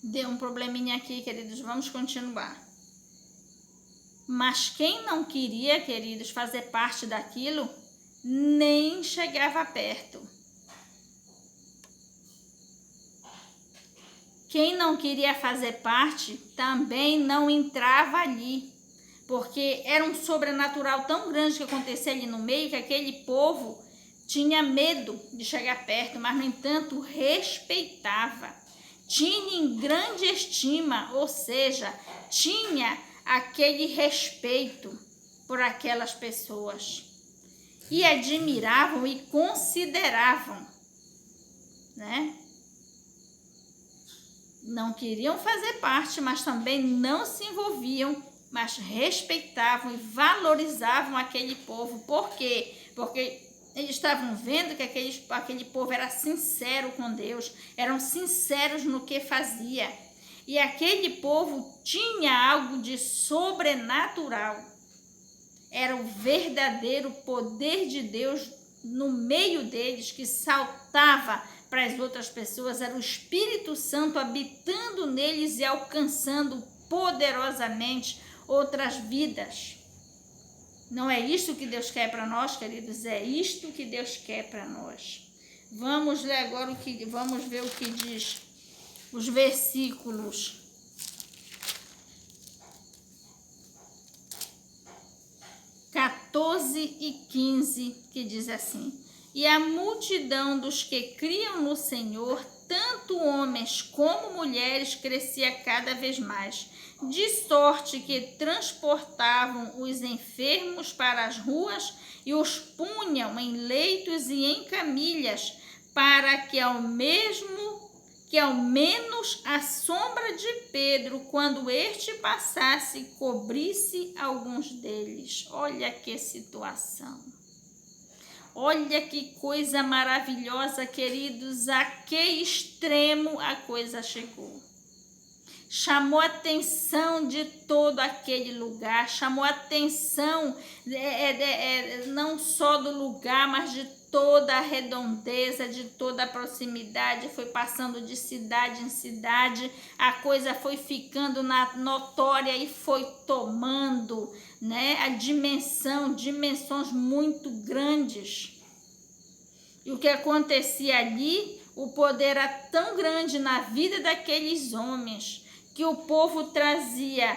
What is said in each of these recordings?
Deu um probleminha aqui, queridos, vamos continuar. Mas quem não queria, queridos, fazer parte daquilo, nem chegava perto. Quem não queria fazer parte, também não entrava ali. Porque era um sobrenatural tão grande que acontecia ali no meio, que aquele povo tinha medo de chegar perto, mas, no entanto, respeitava. Tinha em grande estima, ou seja, tinha aquele respeito por aquelas pessoas. E admiravam e consideravam, né? Não queriam fazer parte, mas também não se envolviam, mas respeitavam e valorizavam aquele povo. Por quê? Porque eles estavam vendo que aquele povo era sincero com Deus, eram sinceros no que fazia. E aquele povo tinha algo de sobrenatural. Era o verdadeiro poder de Deus no meio deles, que saltava para as outras pessoas. Era o Espírito Santo habitando neles e alcançando poderosamente outras vidas. Não é isto que Deus quer para nós, queridos? É isto que Deus quer para nós. Vamos ler agora vamos ver o que diz os versículos 14 e 15, que diz assim: e a multidão dos que criam no Senhor, tanto homens como mulheres, crescia cada vez mais, de sorte que transportavam os enfermos para as ruas e os punham em leitos e em camilhas, para que ao menos a sombra de Pedro, quando este passasse, cobrisse alguns deles. Olha que situação. Olha que coisa maravilhosa, queridos, a que extremo a coisa chegou. Chamou a atenção de todo aquele lugar, chamou a atenção não só do lugar, mas de toda a redondeza, de toda a proximidade. Foi passando de cidade em cidade, a coisa foi ficando notória e foi tomando, né, a dimensões muito grandes. E o que acontecia ali, o poder era tão grande na vida daqueles homens, que o povo trazia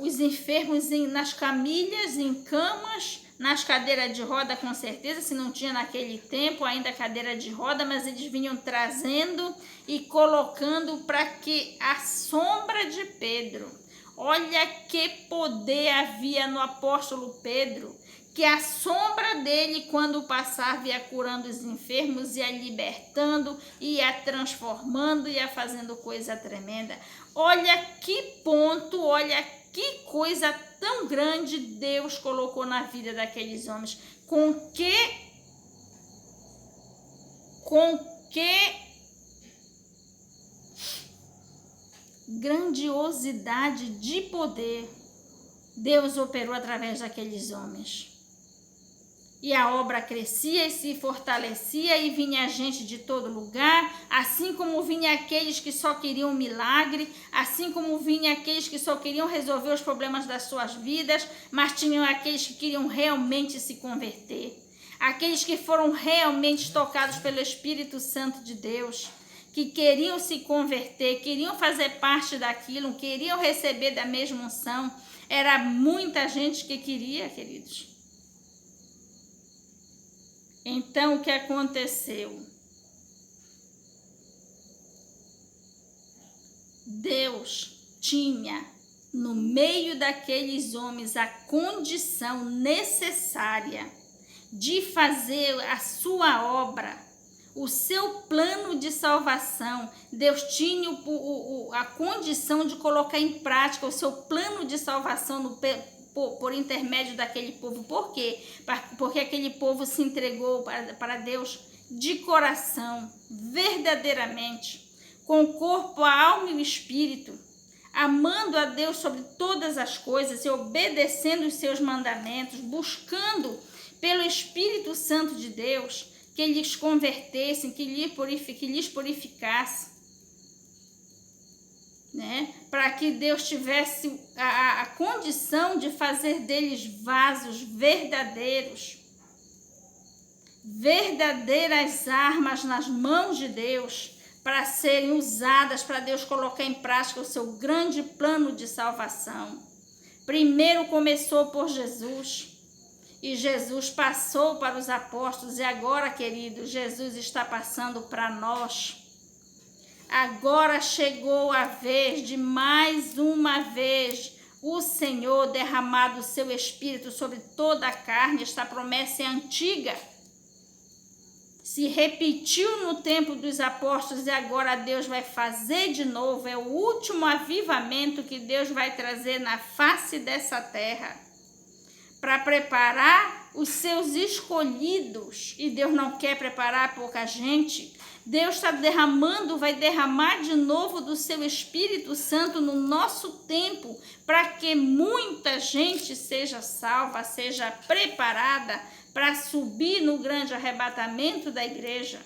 os enfermos nas camilhas, em camas, nas cadeiras de roda, com certeza, se não tinha naquele tempo ainda cadeira de roda, mas eles vinham trazendo e colocando para que a sombra de Pedro, olha que poder havia no apóstolo Pedro, que a sombra dele, quando passava, ia curando os enfermos, ia libertando, ia transformando, ia fazendo coisa tremenda. Olha que ponto, olha que coisa tão grande Deus colocou na vida daqueles homens. Com que grandiosidade de poder Deus operou através daqueles homens. E a obra crescia e se fortalecia, e vinha gente de todo lugar, assim como vinha aqueles que só queriam milagre, assim como vinha aqueles que só queriam resolver os problemas das suas vidas, mas tinham aqueles que queriam realmente se converter, aqueles que foram realmente tocados pelo Espírito Santo de Deus, que queriam se converter, queriam fazer parte daquilo, queriam receber da mesma unção. Era muita gente que queria, queridos. Então, o que aconteceu? Deus tinha no meio daqueles homens a condição necessária de fazer a sua obra, o seu plano de salvação. Deus tinha a condição de colocar em prática o seu plano de salvação por intermédio daquele povo. Por quê? Porque aquele povo se entregou para Deus de coração, verdadeiramente, com o corpo, a alma e o espírito, amando a Deus sobre todas as coisas e obedecendo os seus mandamentos, buscando pelo Espírito Santo de Deus que lhes convertessem, que lhes purificasse. né? Para que Deus tivesse a condição de fazer deles vasos verdadeiros, verdadeiras armas nas mãos de Deus, para serem usadas, para Deus colocar em prática o seu grande plano de salvação. Primeiro começou por Jesus, e Jesus passou para os apóstolos, e agora, queridos, Jesus está passando para nós. Agora chegou a vez de mais uma vez o Senhor derramar o seu Espírito sobre toda a carne. Esta promessa é antiga, se repetiu no tempo dos apóstolos e agora Deus vai fazer de novo. É o último avivamento que Deus vai trazer na face dessa terra para preparar os seus escolhidos. E Deus não quer preparar pouca gente. Deus está derramando, vai derramar de novo do seu Espírito Santo no nosso tempo, para que muita gente seja salva, seja preparada para subir no grande arrebatamento da igreja.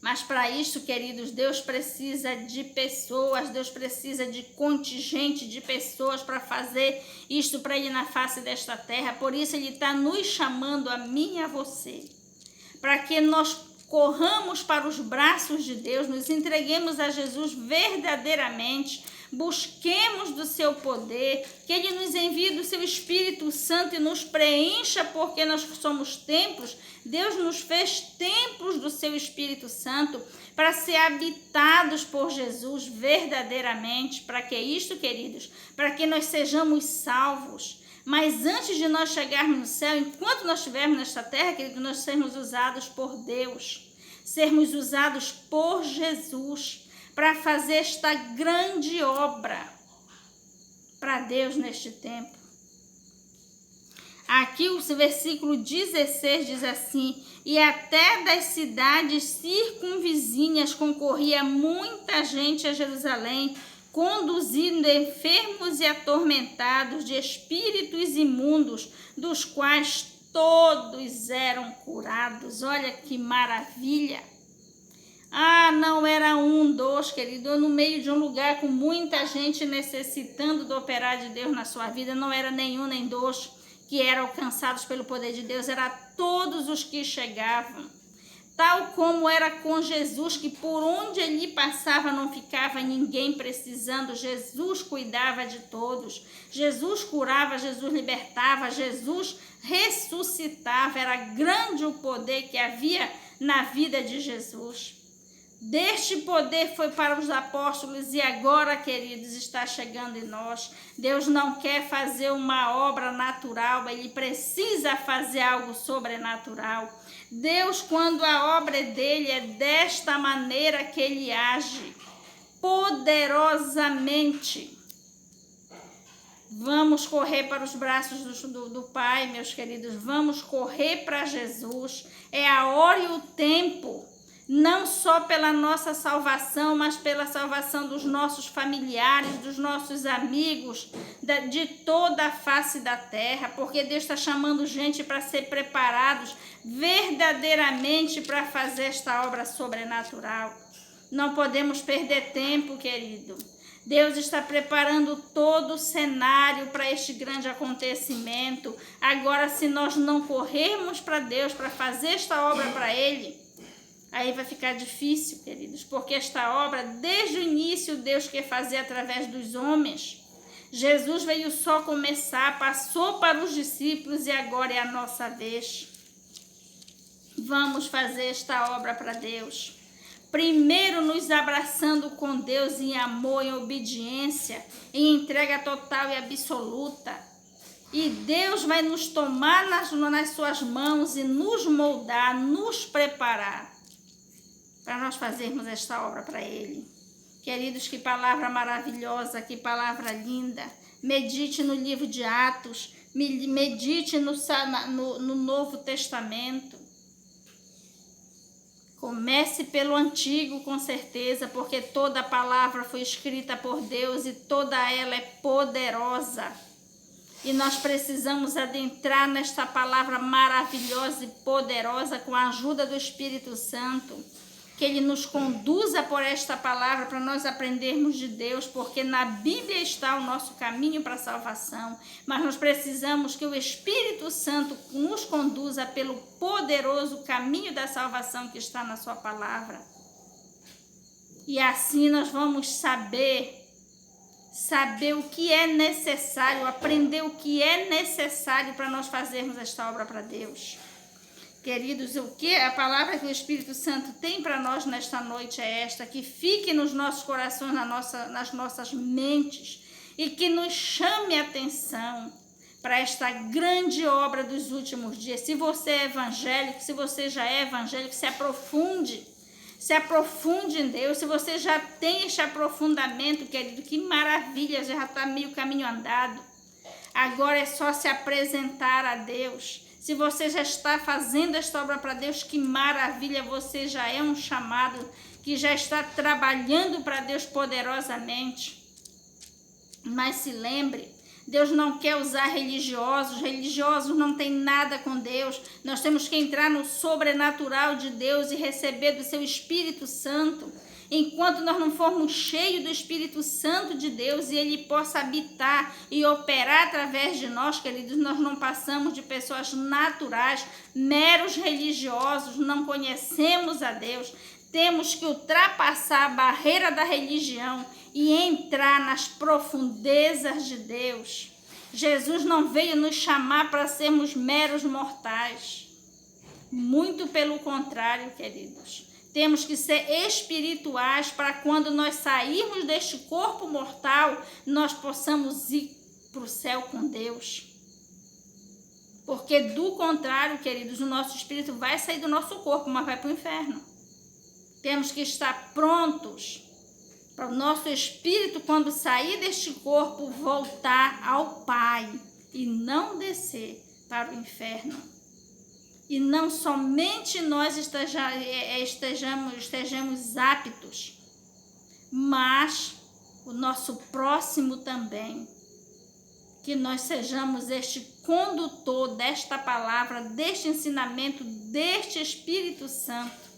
Mas para isso, queridos, Deus precisa de pessoas, Deus precisa de contingente de pessoas para fazer isto para Ele na face desta terra. Por isso Ele está nos chamando, a mim e a você, para que nós corramos para os braços de Deus, nos entreguemos a Jesus verdadeiramente, busquemos do seu poder, que Ele nos envie do seu Espírito Santo e nos preencha, porque nós somos templos. Deus nos fez templos do seu Espírito Santo para ser habitados por Jesus verdadeiramente. Para que isto, queridos? Para que nós sejamos salvos. Mas antes de nós chegarmos no céu, enquanto nós estivermos nesta terra, queridos, nós sermos usados por Deus, sermos usados por Jesus, para fazer esta grande obra para Deus neste tempo. Aqui o versículo 16 diz assim: e até das cidades circunvizinhas concorria muita gente a Jerusalém, conduzindo enfermos e atormentados de espíritos imundos, dos quais todos eram curados. Olha que maravilha! Ah, não era um, dois, querido, no meio de um lugar com muita gente necessitando do operar de Deus na sua vida. Não era nenhum nem dois que eram alcançados pelo poder de Deus, era todos os que chegavam. Tal como era com Jesus, que por onde ele passava não ficava ninguém precisando. Jesus cuidava de todos. Jesus curava, Jesus libertava, Jesus ressuscitava. Era grande o poder que havia na vida de Jesus. Deste poder foi para os apóstolos e agora, queridos, está chegando em nós. Deus não quer fazer uma obra natural, Ele precisa fazer algo sobrenatural. Deus, quando a obra é dele, é desta maneira que Ele age, poderosamente. Vamos correr para os braços do Pai, meus queridos. Vamos correr para Jesus. É a hora e o tempo. Não só pela nossa salvação, mas pela salvação dos nossos familiares, dos nossos amigos, de toda a face da terra, porque Deus está chamando gente para ser preparados verdadeiramente para fazer esta obra sobrenatural. Não podemos perder tempo, querido. Deus está preparando todo o cenário para este grande acontecimento. Agora, se nós não corrermos para Deus para fazer esta obra para Ele, aí vai ficar difícil, queridos, porque esta obra, desde o início, Deus quer fazer através dos homens. Jesus veio só começar, passou para os discípulos e agora é a nossa vez. Vamos fazer esta obra para Deus. Primeiro nos abraçando com Deus em amor, em obediência, em entrega total e absoluta. E Deus vai nos tomar nas suas mãos e nos moldar, nos preparar para nós fazermos esta obra para Ele. Queridos, que palavra maravilhosa, que palavra linda. Medite no livro de Atos, medite no Novo Testamento. Comece pelo Antigo, com certeza, porque toda a palavra foi escrita por Deus e toda ela é poderosa. E nós precisamos adentrar nesta palavra maravilhosa e poderosa com a ajuda do Espírito Santo. que Ele nos conduza por esta palavra para nós aprendermos de Deus, porque na Bíblia está o nosso caminho para a salvação, mas nós precisamos que o Espírito Santo nos conduza pelo poderoso caminho da salvação que está na sua palavra. E assim nós vamos saber o que é necessário, aprender o que é necessário para nós fazermos esta obra para Deus. Queridos, a palavra que o Espírito Santo tem para nós nesta noite é esta, que fique nos nossos corações, nas nossas mentes, e que nos chame a atenção para esta grande obra dos últimos dias. Se você é evangélico, se você já é evangélico, se aprofunde em Deus. Se você já tem este aprofundamento, querido, que maravilha, já está meio caminho andado. Agora é só se apresentar a Deus. Se você já está fazendo esta obra para Deus, que maravilha, você já é um chamado, que já está trabalhando para Deus poderosamente. Mas se lembre, Deus não quer usar religiosos não tem nada com Deus. Nós temos que entrar no sobrenatural de Deus e receber do seu Espírito Santo. Enquanto nós não formos cheios do Espírito Santo de Deus e Ele possa habitar e operar através de nós, queridos, nós não passamos de pessoas naturais, meros religiosos, não conhecemos a Deus. Temos que ultrapassar a barreira da religião e entrar nas profundezas de Deus. Jesus não veio nos chamar para sermos meros mortais. Muito pelo contrário, queridos. Temos que ser espirituais para quando nós sairmos deste corpo mortal, nós possamos ir para o céu com Deus. Porque do contrário, queridos, o nosso espírito vai sair do nosso corpo, mas vai para o inferno. Temos que estar prontos para o nosso espírito, quando sair deste corpo, voltar ao Pai e não descer para o inferno. E não somente nós estejamos aptos, mas o nosso próximo também. Que nós sejamos este condutor desta palavra, deste ensinamento, deste Espírito Santo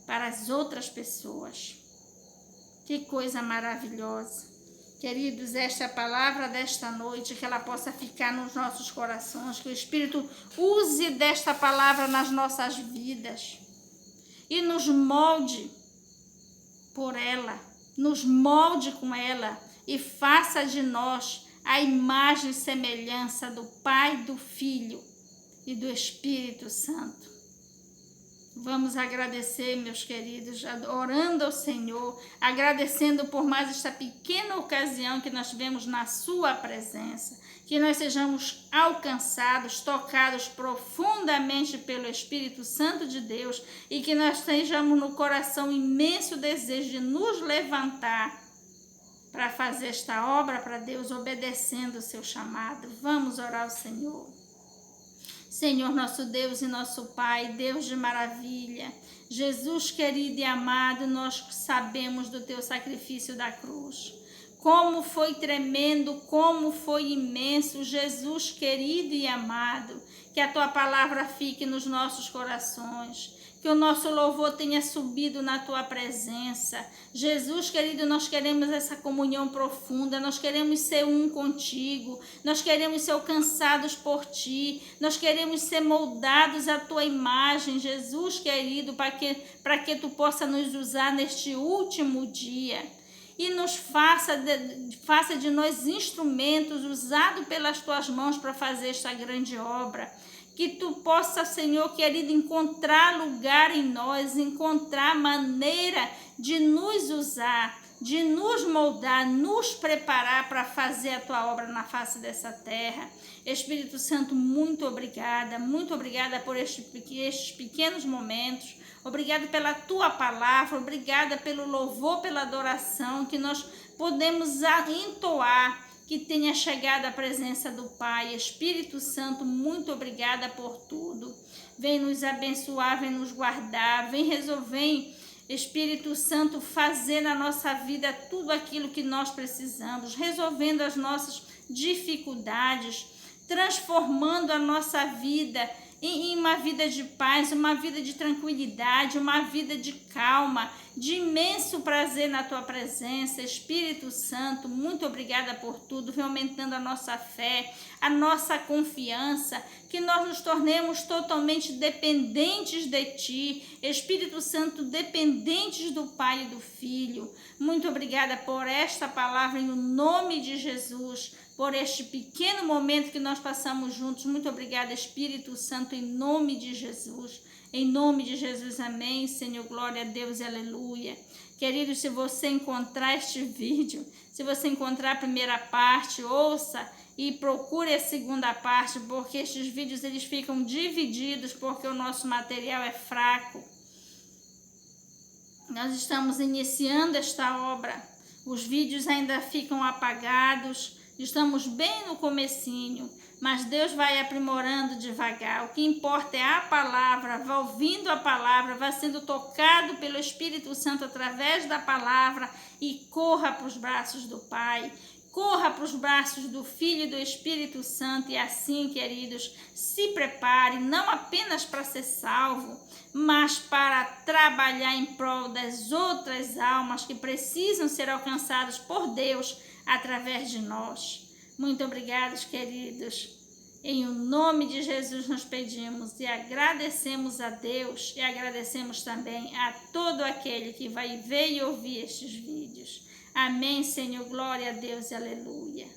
para as outras pessoas. Que coisa maravilhosa. Queridos, esta é a palavra desta noite, que ela possa ficar nos nossos corações, que o Espírito use desta palavra nas nossas vidas e nos molde por ela, nos molde com ela e faça de nós a imagem e semelhança do Pai, do Filho e do Espírito Santo. Vamos agradecer, meus queridos, orando ao Senhor, agradecendo por mais esta pequena ocasião que nós tivemos na sua presença, que nós sejamos alcançados, tocados profundamente pelo Espírito Santo de Deus e que nós estejamos no coração imenso desejo de nos levantar para fazer esta obra para Deus, obedecendo o seu chamado. Vamos orar ao Senhor. Senhor, nosso Deus e nosso Pai, Deus de maravilha, Jesus querido e amado, nós sabemos do teu sacrifício da cruz. Como foi tremendo, como foi imenso, Jesus querido e amado, que a tua palavra fique nos nossos corações, que o nosso louvor tenha subido na tua presença. Jesus querido, nós queremos essa comunhão profunda, nós queremos ser um contigo, nós queremos ser alcançados por ti, nós queremos ser moldados à tua imagem, Jesus querido, para que tu possa nos usar neste último dia. E nos faça de nós instrumentos usados pelas tuas mãos para fazer esta grande obra. Que tu possa, Senhor querido, encontrar lugar em nós, encontrar maneira de nos usar, de nos moldar, nos preparar para fazer a tua obra na face dessa terra. Espírito Santo, muito obrigada por estes pequenos momentos. Obrigada pela tua palavra, obrigada pelo louvor, pela adoração que nós podemos entoar, que tenha chegado a presença do Pai. Espírito Santo, muito obrigada por tudo. Vem nos abençoar, vem nos guardar, vem resolver, Espírito Santo, fazer na nossa vida tudo aquilo que nós precisamos, resolvendo as nossas dificuldades, transformando a nossa vida em uma vida de paz, uma vida de tranquilidade, uma vida de calma, de imenso prazer na tua presença. Espírito Santo, muito obrigada por tudo, vem aumentando a nossa fé, a nossa confiança, que nós nos tornemos totalmente dependentes de ti. Espírito Santo, dependentes do Pai e do Filho. Muito obrigada por esta palavra em nome de Jesus, por este pequeno momento que nós passamos juntos. Muito obrigada, Espírito Santo, em nome de Jesus. Em nome de Jesus, amém, Senhor, glória a Deus, aleluia. Queridos, se você encontrar este vídeo, se você encontrar a primeira parte, ouça e procure a segunda parte, porque estes vídeos eles ficam divididos, porque o nosso material é fraco. Nós estamos iniciando esta obra, os vídeos ainda ficam apagados, estamos bem no comecinho, mas Deus vai aprimorando devagar. O que importa é a palavra, vai ouvindo a palavra, vai sendo tocado pelo Espírito Santo através da palavra e corra para os braços do Pai, corra para os braços do Filho e do Espírito Santo. E assim, queridos, se prepare não apenas para ser salvo, mas para trabalhar em prol das outras almas que precisam ser alcançadas por Deus através de nós. Muito obrigados, queridos. Em nome de Jesus nós pedimos e agradecemos a Deus e agradecemos também a todo aquele que vai ver e ouvir estes vídeos. Amém, Senhor. Glória a Deus e aleluia.